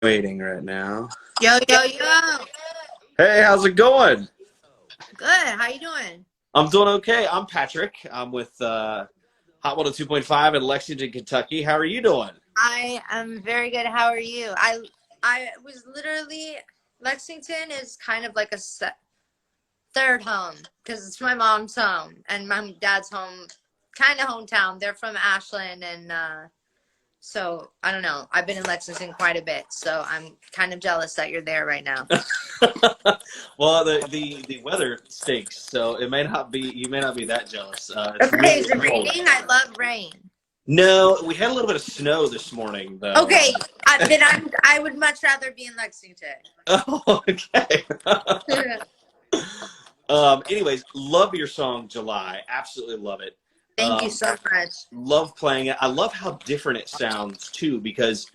Waiting right now. Yo, yo, yo. Hey, how's it going? Good. How you doing? I'm doing okay. I'm Patrick. I'm with Hot 102.5 in Lexington, Kentucky. How are you doing? I am very good. How are you? I was literally Lexington is kind of like a third home because it's my mom's home and my dad's home, kind of hometown. They're from Ashland, and so I don't know. I've been in Lexington quite a bit, so I'm kind of jealous that you're there right now. Well, the weather stinks, so it may not be you may not be that jealous. It's Okay, really is it cold. raining? I love rain. No, we had a little bit of snow this morning, though. Okay, I would much rather be in Lexington. Oh, okay. Anyways, love your song July. Absolutely love it. Thank you Um, so much. love playing it. I love how different it sounds too, because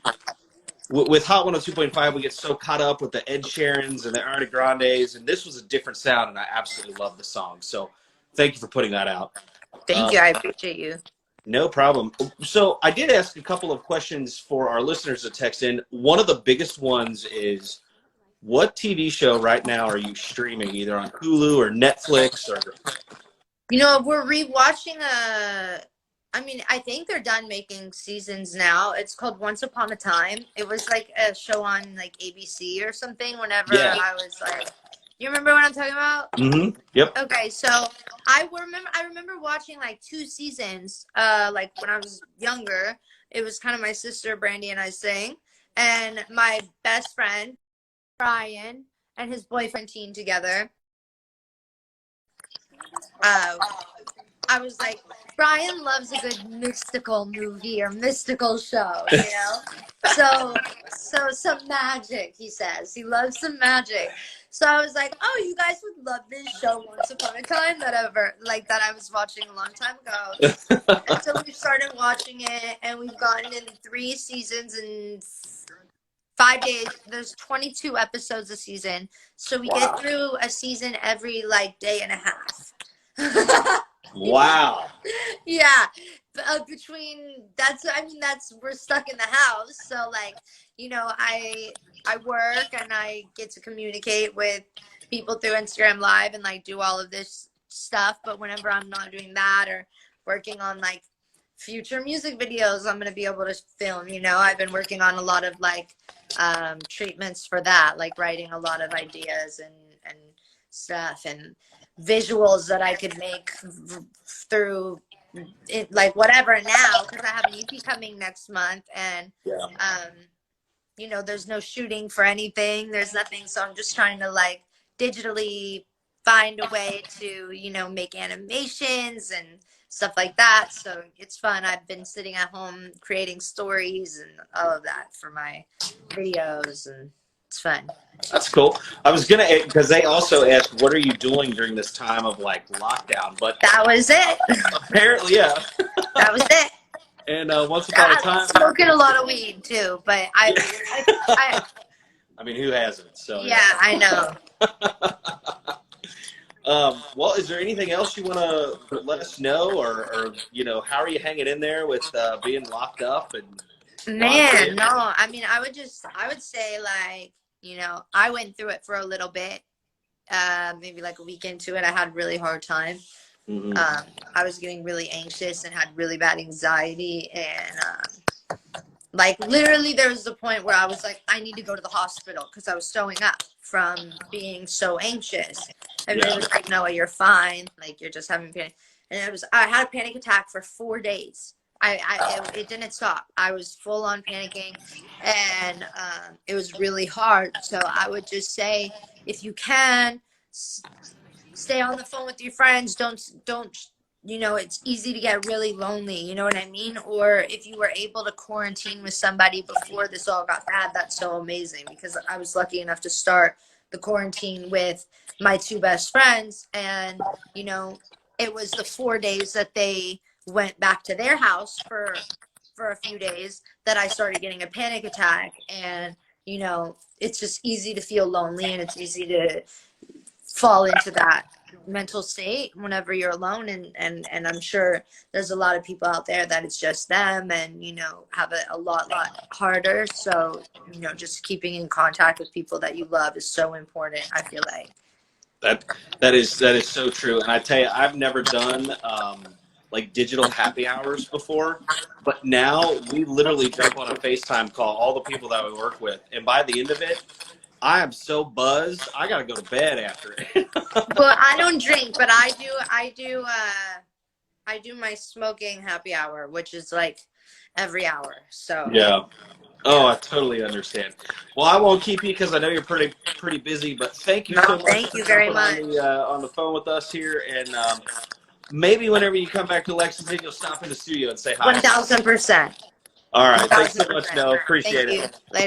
with Hot 102.5, we get so caught up with the Ed Sheerans and the Ariana Grandes, and this was a different sound, and I absolutely love the song. So thank you for putting that out. Thank Um, you. I appreciate you. no problem. So I did ask a couple of questions for our listeners to text in. One of the biggest ones is, what TV show right now are you streaming, either on Hulu or Netflix or? You know, we're rewatching I mean, I think they're done making seasons now. It's called Once Upon a Time. It was like a show on like ABC or something whenever Yeah. I was like, you remember what I'm talking about? Mm-hmm. Yep. Okay, so I remember watching like two seasons like when I was younger. It was kind of my sister Brandy and I sang, and my best friend Brian and his boyfriend teen together. Uh, I was like, Brian loves a good mystical movie or mystical show, you know? So some magic, he says. He loves some magic. So I was like, oh, you guys would love this show Once Upon a Time that I was watching a long time ago. And so we started watching it, and we've gotten in 3 seasons and 5 days. There's 22 episodes a season. So we get through a season every like day and a half. Wow. Yeah, between that's we're stuck in the house, so like, I work and I get to communicate with people through Instagram Live and like do all of this stuff, but whenever I'm not doing that or working on like future music videos I'm going to be able to film, I've been working on a lot of like treatments for that, like writing a lot of ideas and stuff and visuals that I could make through it, like whatever now, because I have an EP coming next month, and Yeah. there's no shooting for anything, there's nothing, so I'm just trying to like digitally find a way to make animations and stuff like that, so it's fun. I've been sitting at home creating stories and all of that for my videos, and it's fun. That's cool. I was gonna, because they also asked, "What are you doing during this time of like lockdown?" But That was it. apparently, yeah. That was it. And once upon a time, Smoking a lot of weed too, but I mean, who hasn't? So yeah, I know. Well, is there anything else you want to let us know, or how are you hanging in there with being locked up and? Man, no, I mean, I would say like, I went through it for a little bit, maybe like a week into it. I had a really hard time. Mm-hmm. I was getting really anxious and had really bad anxiety, and like literally there was a point where I was like, I need to go to the hospital because I was throwing up from being so anxious. And it was like, Noah, you're fine. Like, you're just having panic. And I had a panic attack for 4 days. It didn't stop. I was full on panicking, and it was really hard. So I would just say, if you can, stay on the phone with your friends. Don't. It's easy to get really lonely. You know what I mean? Or if you were able to quarantine with somebody before this all got bad, that's so amazing, because I was lucky enough to start the quarantine with my two best friends, and it was the 4 days that they went back to their house for a few days that I started getting a panic attack. And it's just easy to feel lonely, and it's easy to fall into that mental state whenever you're alone, and I'm sure there's a lot of people out there that it's just them, and have it a lot harder. So just keeping in contact with people that you love is so important, I feel like. That is so true. And I tell you, I've never done like digital happy hours before, but now we literally jump on a FaceTime call, all the people that we work with, and by the end of it, I am so buzzed. I gotta go to bed after it. Well, I don't drink, but I do my smoking happy hour, which is like every hour. So Yeah. Oh, I totally understand. Well, I won't keep you because I know you're pretty busy. But thank you so much. Thank you very much. On the phone with us here, and maybe whenever you come back to Lexington, you'll stop in the studio and say hi. 1000%. All right. Thanks so much, Nell. Appreciate Thank it. you. Later.